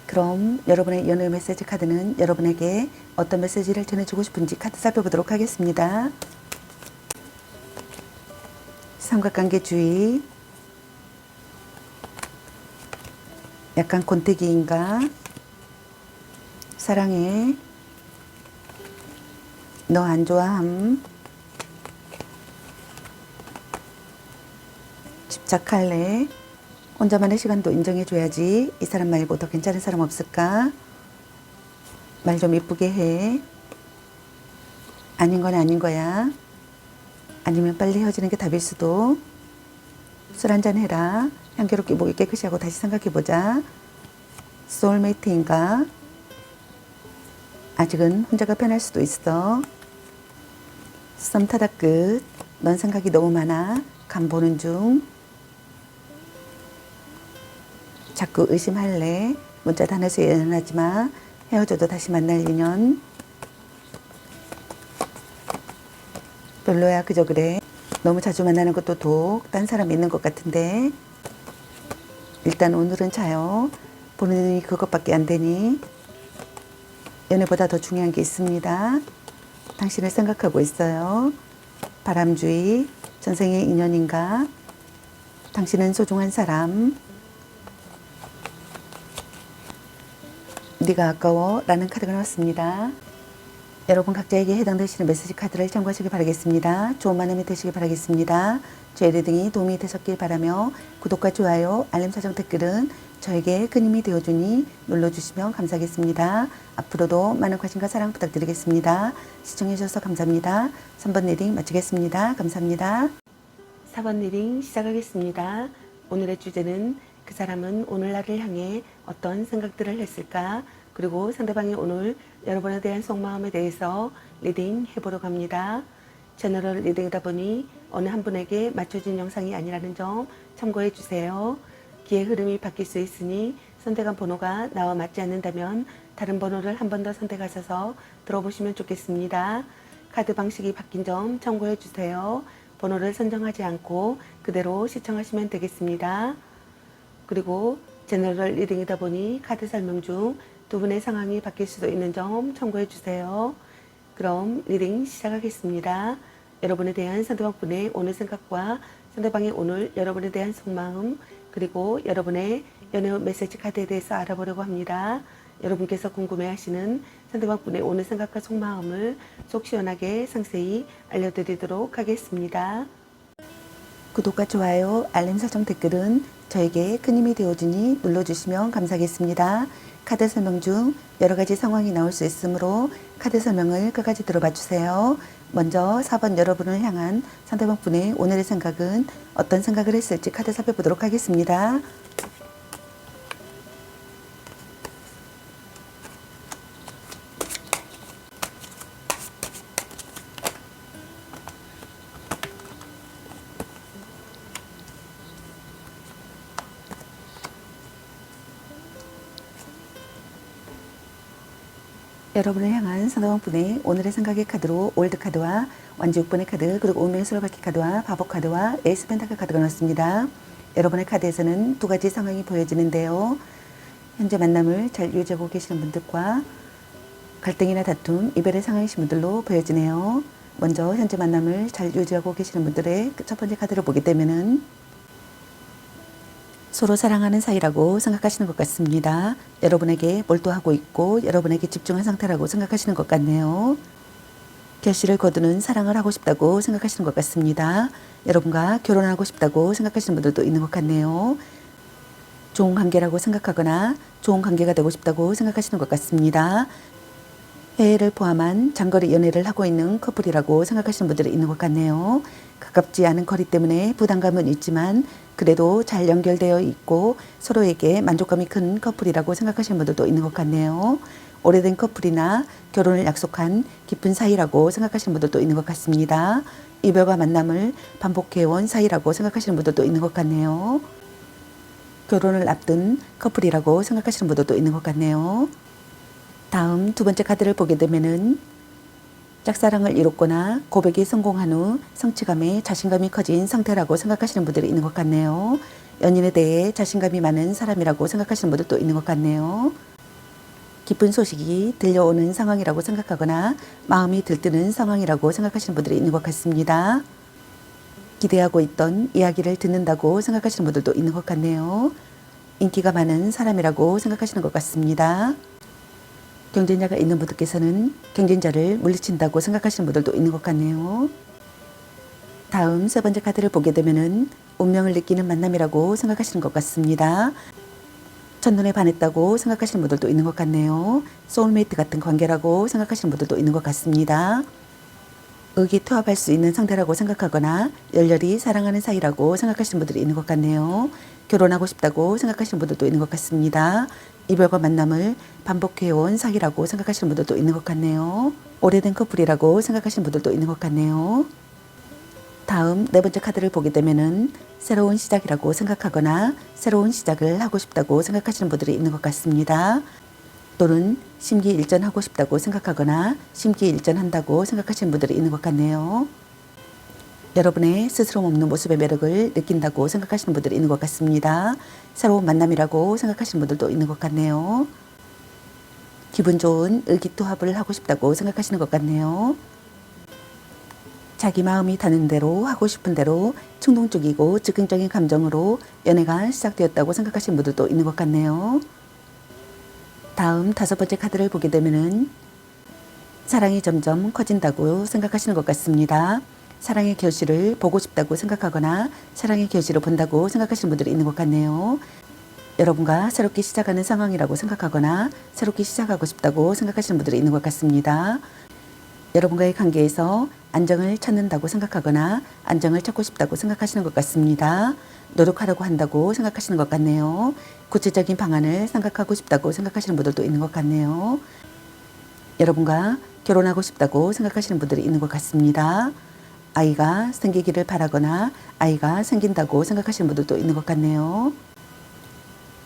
그럼 여러분의 연애 메시지 카드는 여러분에게 어떤 메시지를 전해주고 싶은지 카드 살펴보도록 하겠습니다. 삼각관계 주의, 약간 권태기인가, 사랑해, 너 안 좋아함, 집착할래, 혼자만의 시간도 인정해줘야지. 이 사람 말고 더 괜찮은 사람 없을까? 말 좀 이쁘게 해. 아닌 건 아닌 거야. 아니면 빨리 헤어지는 게 답일 수도. 술 한잔 해라. 향기롭게 목이 깨끗이 하고 다시 생각해보자. 소울메이트인가? 아직은 혼자가 편할 수도 있어. 썸 타다 끝. 넌 생각이 너무 많아. 간 보는 중. 자꾸 의심할래. 문자 단어에서 예언하지 마. 헤어져도 다시 만날 인연. 별로야. 그저 그래. 너무 자주 만나는 것도 독. 딴 사람 있는 것 같은데. 일단 오늘은 자요. 보는 눈이 그것밖에 안 되니. 연애보다 더 중요한 게 있습니다. 당신을 생각하고 있어요. 바람주의. 전생의 인연인가? 당신은 소중한 사람. 네가 아까워 라는 카드가 나왔습니다. 여러분 각자에게 해당되시는 메시지 카드를 참고하시길 바라겠습니다. 좋은 만남이 되시길 바라겠습니다. 제 리딩이 도움이 되셨길 바라며 구독과 좋아요, 알림 설정 댓글은 저에게 큰 힘이 되어주니 눌러주시면 감사하겠습니다. 앞으로도 많은 관심과 사랑 부탁드리겠습니다. 시청해주셔서 감사합니다. 3번 리딩 마치겠습니다. 감사합니다. 4번 리딩 시작하겠습니다. 오늘의 주제는 그 사람은 오늘 나를 향해 어떤 생각들을 했을까? 그리고 상대방이 오늘 여러분에 대한 속마음에 대해서 리딩 해보려고 합니다. 제너럴 리딩이다 보니 어느 한 분에게 맞춰진 영상이 아니라는 점 참고해 주세요. 기의 흐름이 바뀔 수 있으니 선택한 번호가 나와 맞지 않는다면 다른 번호를 한 번 더 선택하셔서 들어보시면 좋겠습니다. 카드 방식이 바뀐 점 참고해 주세요. 번호를 선정하지 않고 그대로 시청하시면 되겠습니다. 그리고 제너럴 리딩이다 보니 카드 설명 중 두 분의 상황이 바뀔 수도 있는 점 참고해 주세요. 그럼 리딩 시작하겠습니다. 여러분에 대한 상대방분의 오늘 생각과 상대방이 오늘 여러분에 대한 속마음 그리고 여러분의 연애 메시지 카드에 대해서 알아보려고 합니다. 여러분께서 궁금해하시는 상대방분의 오늘 생각과 속마음을 속 시원하게 상세히 알려드리도록 하겠습니다. 구독과 좋아요, 알림 설정 댓글은 저에게 큰 힘이 되어주니 눌러주시면 감사하겠습니다. 카드 설명 중 여러 가지 상황이 나올 수 있으므로 카드 설명을 끝까지 들어봐 주세요. 먼저 4번 여러분을 향한 상대방 분의 오늘의 생각은 어떤 생각을 했을지 카드 살펴보도록 하겠습니다. 여러분을 향한 상대방 분의 오늘의 생각의 카드로 올드 카드와 완지 6번의 카드 그리고 운명의 솔바키 카드와 바보 카드와 에이스 펜타클 카드가 나왔습니다. 여러분의 카드에서는 두 가지 상황이 보여지는데요. 현재 만남을 잘 유지하고 계시는 분들과 갈등이나 다툼, 이별의 상황이신 분들로 보여지네요. 먼저 현재 만남을 잘 유지하고 계시는 분들의 첫 번째 카드를 보게 되면은 서로 사랑하는 사이라고 생각하시는 것 같습니다. 여러분에게 몰두하고 있고 여러분에게 집중한 상태라고 생각하시는 것 같네요. 결실을 거두는 사랑을 하고 싶다고 생각하시는 것 같습니다. 여러분과 결혼하고 싶다고 생각하시는 분들도 있는 것 같네요. 좋은 관계라고 생각하거나 좋은 관계가 되고 싶다고 생각하시는 것 같습니다. 해외를 포함한 장거리 연애를 하고 있는 커플이라고 생각하시는 분들이 있는 것 같네요. 가깝지 않은 거리 때문에 부담감은 있지만 그래도 잘 연결되어 있고 서로에게 만족감이 큰 커플이라고 생각하시는 분들도 있는 것 같네요. 오래된 커플이나 결혼을 약속한 깊은 사이라고 생각하시는 분들도 있는 것 같습니다. 이별과 만남을 반복해온 사이라고 생각하시는 분들도 있는 것 같네요. 결혼을 앞둔 커플이라고 생각하시는 분들도 있는 것 같네요. 다음 두 번째 카드를 보게 되면은 짝사랑을 이뤘거나 고백이 성공한 후 성취감에 자신감이 커진 상태라고 생각하시는 분들이 있는 것 같네요. 연인에 대해 자신감이 많은 사람이라고 생각하시는 분들도 있는 것 같네요. 기쁜 소식이 들려오는 상황이라고 생각하거나 마음이 들뜨는 상황이라고 생각하시는 분들이 있는 것 같습니다. 기대하고 있던 이야기를 듣는다고 생각하시는 분들도 있는 것 같네요. 인기가 많은 사람이라고 생각하시는 것 같습니다. 경쟁자가 있는 분들께서는 경쟁자를 물리친다고 생각하시는 분들도 있는 것 같네요. 다음 세 번째 카드를 보게 되면은 운명을 느끼는 만남이라고 생각하시는 것 같습니다. 첫눈에 반했다고 생각하시는 분들도 있는 것 같네요. 소울메이트 같은 관계라고 생각하시는 분들도 있는 것 같습니다. 의기투합할 수 있는 상대라고 생각하거나 열렬히 사랑하는 사이라고 생각하시는 분들이 있는 것 같네요. 결혼하고 싶다고 생각하시는 분들도 있는 것 같습니다. 이별과 만남을 반복해온 사이라고 생각하시는 분들도 있는 것 같네요. 오래된 커플이라고 생각하시는 분들도 있는 것 같네요. 다음 네 번째 카드를 보게 되면은 새로운 시작이라고 생각하거나 새로운 시작을 하고 싶다고 생각하시는 분들이 있는 것 같습니다. 또는 심기일전하고 싶다고 생각하거나 심기일전한다고 생각하시는 분들이 있는 것 같네요. 여러분의 스스럼 없는 모습의 매력을 느낀다고 생각하시는 분들이 있는 것 같습니다. 새로운 만남이라고 생각하시는 분들도 있는 것 같네요. 기분 좋은 의기투합을 하고 싶다고 생각하시는 것 같네요. 자기 마음이 타는 대로 하고 싶은 대로 충동적이고 즉흥적인 감정으로 연애가 시작되었다고 생각하시는 분들도 있는 것 같네요. 다음 다섯 번째 카드를 보게 되면은 사랑이 점점 커진다고 생각하시는 것 같습니다. 사랑의 결실을 보고 싶다고 생각하거나 사랑의 결실을 본다고 생각하시는 분들이 있는 것 같네요. 여러분과 새롭게 시작하는 상황이라고 생각하거나 새롭게 시작하고 싶다고 생각하시는 분들이 있는 것 같습니다. 여러분과의 관계에서 안정을 찾는다고 생각하거나 안정을 찾고 싶다고 생각하시는 것 같습니다. 노력하려고 한다고 생각하시는 것 같네요. 구체적인 방안을 생각하고 싶다고 생각하시는 분들도 있는 것 같네요. 여러분과 결혼하고 싶다고 생각하시는 분들이 있는 것 같습니다. 아이가 생기기를 바라거나 아이가 생긴다고 생각하시는 분들도 있는 것 같네요.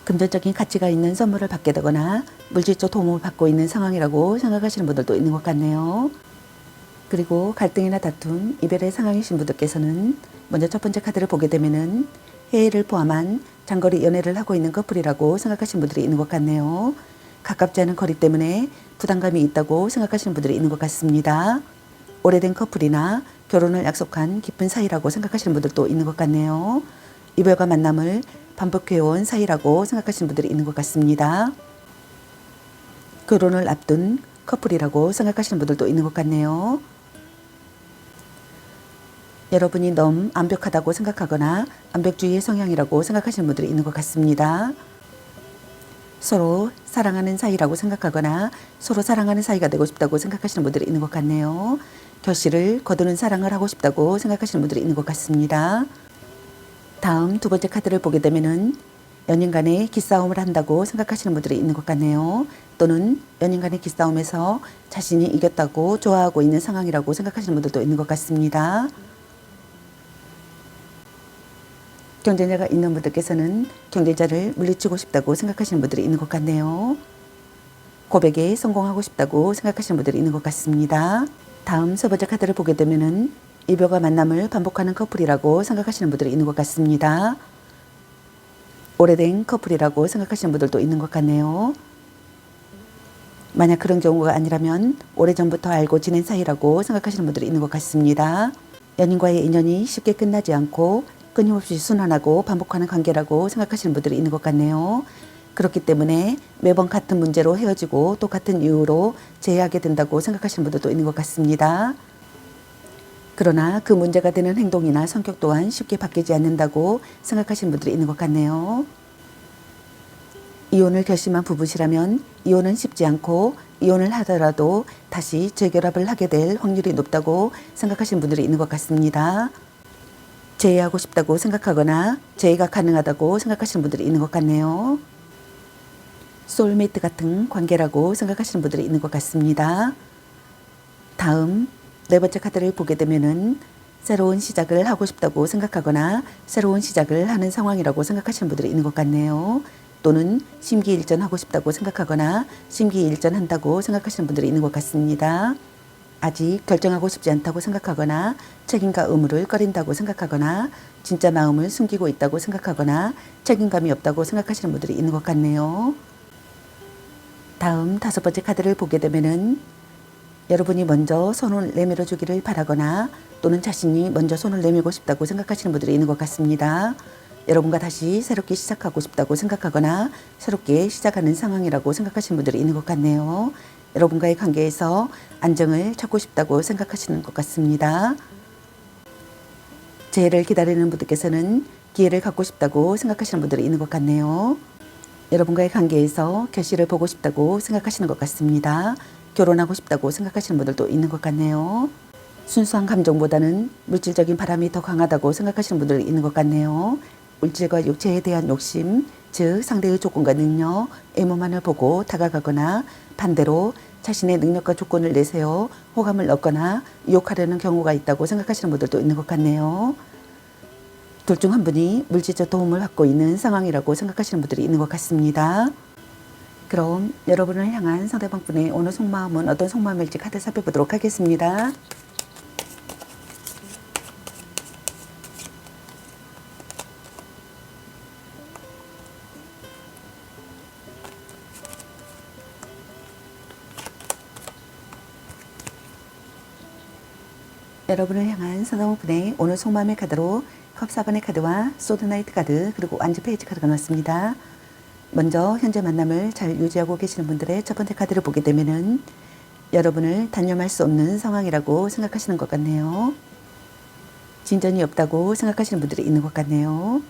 금전적인 가치가 있는 선물을 받게 되거나 물질적 도움을 받고 있는 상황이라고 생각하시는 분들도 있는 것 같네요. 그리고 갈등이나 다툼, 이별의 상황이신 분들께서는 먼저 첫 번째 카드를 보게 되면은 해외를 포함한 장거리 연애를 하고 있는 커플이라고 생각하시는 분들이 있는 것 같네요. 가깝지 않은 거리 때문에 부담감이 있다고 생각하시는 분들이 있는 것 같습니다. 오래된 커플이나 결혼을 약속한 깊은 사이라고 생각하시는 분들도 있는 것 같네요. 이별과 만남을 반복해온 사이라고 생각하시는 분들이 있는 것 같습니다. 결혼을 앞둔 커플이라고 생각하시는 분들도 있는 것 같네요. 여러분이 너무 완벽하다고 생각하거나 완벽주의의 성향이라고 생각하시는 분들이 있는 것 같습니다. 서로 사랑하는 사이라고 생각하거나 서로 사랑하는 사이가 되고 싶다고 생각하시는 분들이 있는 것 같네요. 결실을 거두는 사랑을 하고 싶다고 생각하시는 분들이 있는 것 같습니다. 다음 두 번째 카드를 보게 되면은 연인 간의 기싸움을 한다고 생각하시는 분들이 있는 것 같네요. 또는 연인 간의 기싸움에서 자신이 이겼다고 좋아하고 있는 상황이라고 생각하시는 분들도 있는 것 같습니다. 경쟁자가 있는 분들께서는 경쟁자를 물리치고 싶다고 생각하시는 분들이 있는 것 같네요. 고백에 성공하고 싶다고 생각하시는 분들이 있는 것 같습니다. 다음 세 번째 카드를 보게 되면은 이별과 만남을 반복하는 커플이라고 생각하시는 분들이 있는 것 같습니다. 오래된 커플이라고 생각하시는 분들도 있는 것 같네요. 만약 그런 경우가 아니라면 오래전부터 알고 지낸 사이라고 생각하시는 분들이 있는 것 같습니다. 연인과의 인연이 쉽게 끝나지 않고 끊임없이 순환하고 반복하는 관계라고 생각하시는 분들이 있는 것 같네요. 그렇기 때문에 매번 같은 문제로 헤어지고 또 같은 이유로 재회하게 된다고 생각하시는 분들도 있는 것 같습니다. 그러나 그 문제가 되는 행동이나 성격 또한 쉽게 바뀌지 않는다고 생각하시는 분들이 있는 것 같네요. 이혼을 결심한 부부시라면 이혼은 쉽지 않고 이혼을 하더라도 다시 재결합을 하게 될 확률이 높다고 생각하시는 분들이 있는 것 같습니다. 재회하고 싶다고 생각하거나 재회가 가능하다고 생각하시는 분들이 있는 것 같네요. 소울메이트 같은 관계라고 생각하시는 분들이 있는 것 같습니다. 다음 네 번째 카드를 보게 되면은 새로운 시작을 하고 싶다고 생각하거나 새로운 시작을 하는 상황이라고 생각하시는 분들이 있는 것 같네요. 또는 심기일전하고 싶다고 생각하거나 심기일전한다고 생각하시는 분들이 있는 것 같습니다. 아직 결정하고 싶지 않다고 생각하거나 책임과 의무를 꺼린다고 생각하거나 진짜 마음을 숨기고 있다고 생각하거나 책임감이 없다고 생각하시는 분들이 있는 것 같네요. 다음 다섯 번째 카드를 보게 되면은 여러분이 먼저 손을 내밀어 주기를 바라거나 또는 자신이 먼저 손을 내밀고 싶다고 생각하시는 분들이 있는 것 같습니다. 여러분과 다시 새롭게 시작하고 싶다고 생각하거나 새롭게 시작하는 상황이라고 생각하시는 분들이 있는 것 같네요. 여러분과의 관계에서 안정을 찾고 싶다고 생각하시는 것 같습니다. 재해를 기다리는 분들께서는 기회를 갖고 싶다고 생각하시는 분들이 있는 것 같네요. 여러분과의 관계에서 결실을 보고 싶다고 생각하시는 것 같습니다. 결혼하고 싶다고 생각하시는 분들도 있는 것 같네요. 순수한 감정보다는 물질적인 바람이 더 강하다고 생각하시는 분들이 있는 것 같네요. 물질과 육체에 대한 욕심, 즉 상대의 조건과 능력, 외모만을 보고 다가가거나 반대로 자신의 능력과 조건을 내세워 호감을 얻거나 유혹하려는 경우가 있다고 생각하시는 분들도 있는 것 같네요. 둘 중 한 분이 물질적 도움을 받고 있는 상황이라고 생각하시는 분들이 있는 것 같습니다. 그럼 여러분을 향한 상대방분의 오늘 속마음은 어떤 속마음일지 카드 살펴보도록 하겠습니다. 여러분을 향한 상대방분의 오늘 속마음의 카드로 컵 4번의 카드와 소드 나이트 카드 그리고 완즈 페이지 카드가 나왔습니다. 먼저 현재 만남을 잘 유지하고 계시는 분들의 첫 번째 카드를 보게 되면은 여러분을 단념할 수 없는 상황이라고 생각하시는 것 같네요. 진전이 없다고 생각하시는 분들이 있는 것 같네요.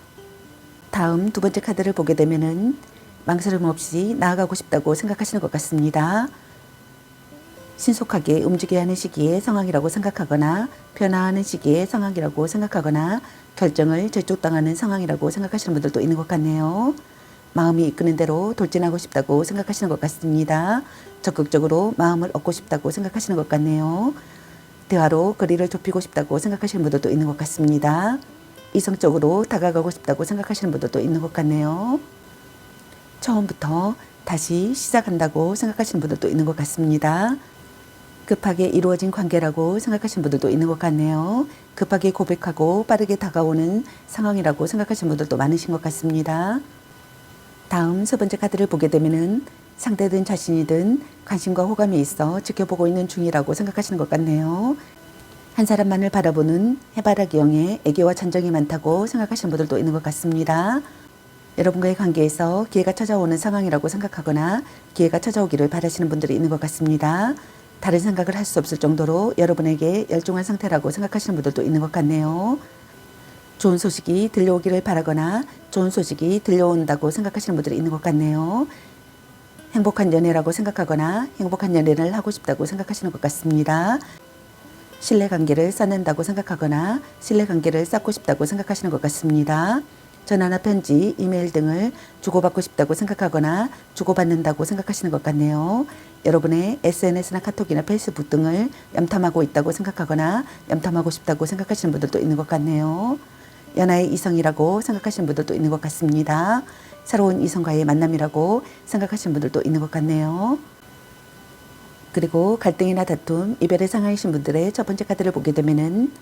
다음 두 번째 카드를 보게 되면은 망설임 없이 나아가고 싶다고 생각하시는 것 같습니다. 신속하게 움직여야 하는 시기의 상황이라고 생각하거나 변화하는 시기의 상황이라고 생각하거나 결정을 재촉당하는 상황이라고 생각하시는 분들도 있는 것 같네요. 마음이 이끄는 대로 돌진하고 싶다고 생각하시는 것 같습니다. 적극적으로 마음을 얻고 싶다고 생각하시는 것 같네요. 대화로 거리를 좁히고 싶다고 생각하시는 분들도 있는 것 같습니다. 이성적으로 다가가고 싶다고 생각하시는 분들도 있는 것 같네요. 처음부터 다시 시작한다고 생각하시는 분들도 있는 것 같습니다. 급하게 이루어진 관계라고 생각하시는 분들도 있는 것 같네요. 급하게 고백하고 빠르게 다가오는 상황이라고 생각하시는 분들도 많으신 것 같습니다. 다음 세 번째 카드를 보게 되면은 상대든 자신이든 관심과 호감이 있어 지켜보고 있는 중이라고 생각하시는 것 같네요. 한 사람만을 바라보는 해바라기형의 애교와 잔정이 많다고 생각하시는 분들도 있는 것 같습니다. 여러분과의 관계에서 기회가 찾아오는 상황이라고 생각하거나 기회가 찾아오기를 바라시는 분들이 있는 것 같습니다. 다른 생각을 할 수 없을 정도로 여러분에게 열중한 상태라고 생각하시는 분들도 있는 것 같네요. 좋은 소식이 들려오기를 바라거나 좋은 소식이 들려온다고 생각하시는 분들이 있는 것 같네요. 행복한 연애라고 생각하거나 행복한 연애를 하고 싶다고 생각하시는 것 같습니다. 신뢰관계를 쌓는다고 생각하거나 신뢰관계를 쌓고 싶다고 생각하시는 것 같습니다. 전화나 편지, 이메일 등을 주고받고 싶다고 생각하거나 주고받는다고 생각하시는 것 같네요. 여러분의 SNS나 카톡이나 페이스북 등을 염탐하고 있다고 생각하거나 염탐하고 싶다고 생각하시는 분들도 있는 것 같네요. 연하의 이성이라고 생각하시는 분들도 있는 것 같습니다. 새로운 이성과의 만남이라고 생각하시는 분들도 있는 것 같네요. 그리고 갈등이나 다툼, 이별의 상황이신 분들의 첫 번째 카드를 보게 되면은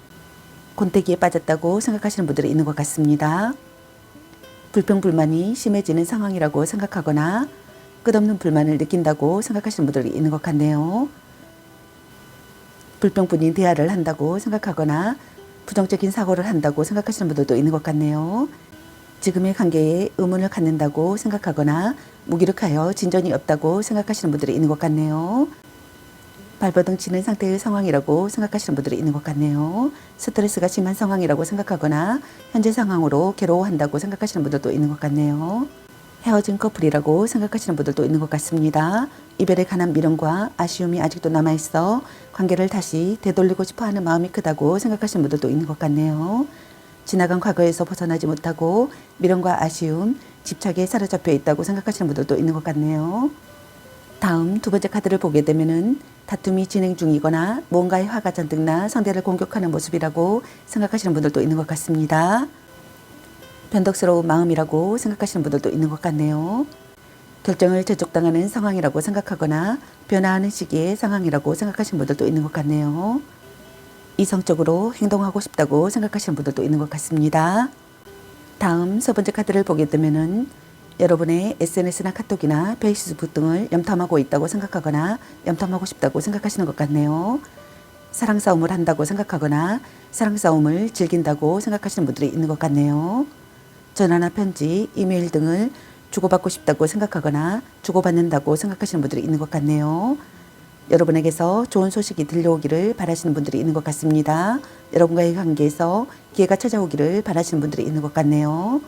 곤태기에 빠졌다고 생각하시는 분들이 있는 것 같습니다. 불평불만이 심해지는 상황이라고 생각하거나 끝없는 불만을 느낀다고 생각하시는 분들이 있는 것 같네요. 불평뿐인 대화를 한다고 생각하거나 부정적인 사고를 한다고 생각하시는 분들도 있는 것 같네요. 지금의 관계에 의문을 갖는다고 생각하거나 무기력하여 진전이 없다고 생각하시는 분들이 있는 것 같네요. 발버둥 치는 상태의 상황이라고 생각하시는 분들이 있는 것 같네요. 스트레스가 심한 상황이라고 생각하거나 현재 상황으로 괴로워한다고 생각하시는 분들도 있는 것 같네요. 헤어진 커플이라고 생각하시는 분들도 있는 것 같습니다. 이별에 관한 미련과 아쉬움이 아직도 남아있어 관계를 다시 되돌리고 싶어하는 마음이 크다고 생각하시는 분들도 있는 것 같네요. 지나간 과거에서 벗어나지 못하고 미련과 아쉬움, 집착에 사로잡혀 있다고 생각하시는 분들도 있는 것 같네요. 다음 두 번째 카드를 보게 되면은 다툼이 진행 중이거나 뭔가의 화가 잔뜩 나 상대를 공격하는 모습이라고 생각하시는 분들도 있는 것 같습니다. 변덕스러운 마음이라고 생각하시는 분들도 있는 것 같네요. 결정을 재촉당하는 상황이라고 생각하거나 변화하는 시기의 상황이라고 생각하시는 분들도 있는 것 같네요. 이성적으로 행동하고 싶다고 생각하시는 분들도 있는 것 같습니다. 다음 세 번째 카드를 보게 되면은 여러분의 SNS나 카톡이나 페이스북 등을 염탐하고 있다고 생각하거나 염탐하고 싶다고 생각하시는 것 같네요. 사랑 싸움을 한다고 생각하거나 사랑 싸움을 즐긴다고 생각하시는 분들이 있는 것 같네요. 전화나 편지, 이메일 등을 주고받고 싶다고 생각하거나 주고받는다고 생각하시는 분들이 있는 것 같네요. 여러분에게서 좋은 소식이 들려오기를 바라시는 분들이 있는 것 같습니다. 여러분과의 관계에서 기회가 찾아오기를 바라시는 분들이 있는 것 같네요.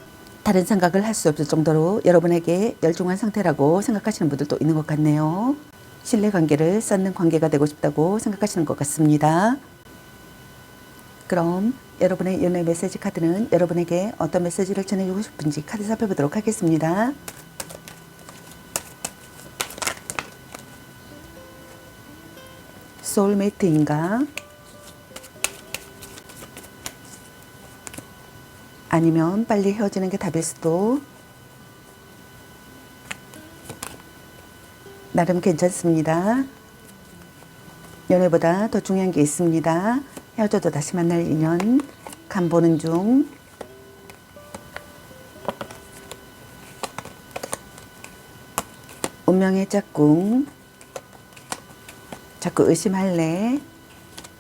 다른 생각을 할 수 없을 정도로 여러분에게 열중한 상태라고 생각하시는 분들도 있는 것 같네요. 신뢰관계를 쌓는 관계가 되고 싶다고 생각하시는 것 같습니다. 그럼 여러분의 연애 메시지 카드는 여러분에게 어떤 메시지를 전해주고 싶은지 카드 살펴보도록 하겠습니다. 소울메이트인가? 아니면 빨리 헤어지는 게 답일 수도. 나름 괜찮습니다. 연애보다 더 중요한 게 있습니다. 헤어져도 다시 만날 인연. 간 보는 중. 운명의 짝꿍. 자꾸 의심할래.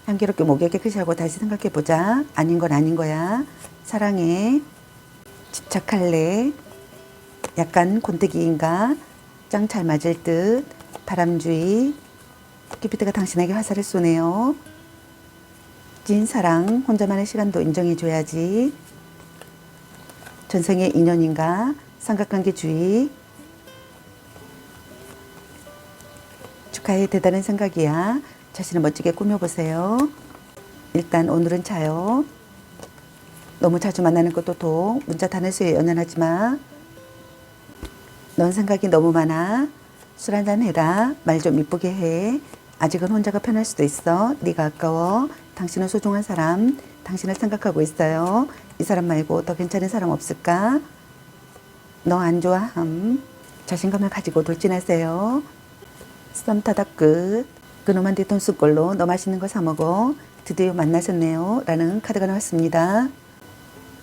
향기롭게 목에 깨끗이 하고 다시 생각해보자. 아닌 건 아닌 거야. 사랑해. 집착할래. 약간 곤태기인가. 짱 잘 맞을 듯. 바람주의. 큐피드가 당신에게 화살을 쏘네요. 찐 사랑. 혼자만의 시간도 인정해줘야지. 전생의 인연인가. 삼각관계주의. 축하해. 대단한 생각이야. 자신을 멋지게 꾸며보세요. 일단 오늘은 자요. 너무 자주 만나는 것도 독. 문자 단어수에 연연하지 마. 넌 생각이 너무 많아. 술 한잔 해라. 말 좀 이쁘게 해. 아직은 혼자가 편할 수도 있어. 네가 아까워. 당신은 소중한 사람. 당신을 생각하고 있어요. 이 사람 말고 더 괜찮은 사람 없을까? 너 안 좋아함. 자신감을 가지고 돌진하세요. 썸 타다 끝. 그놈한 뒤통수 꼴로 너 맛있는 거 사 먹어. 드디어 만나셨네요. 라는 카드가 나왔습니다.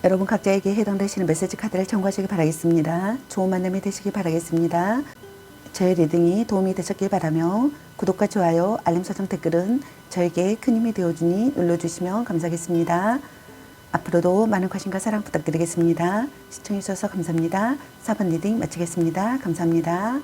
여러분 각자에게 해당되시는 메시지 카드를 참고하시기 바라겠습니다. 좋은 만남이 되시기 바라겠습니다. 저의 리딩이 도움이 되셨길 바라며 구독과 좋아요, 알림 설정 댓글은 저에게 큰 힘이 되어주니 눌러주시면 감사하겠습니다. 앞으로도 많은 관심과 사랑 부탁드리겠습니다. 시청해주셔서 감사합니다. 4번 리딩 마치겠습니다. 감사합니다.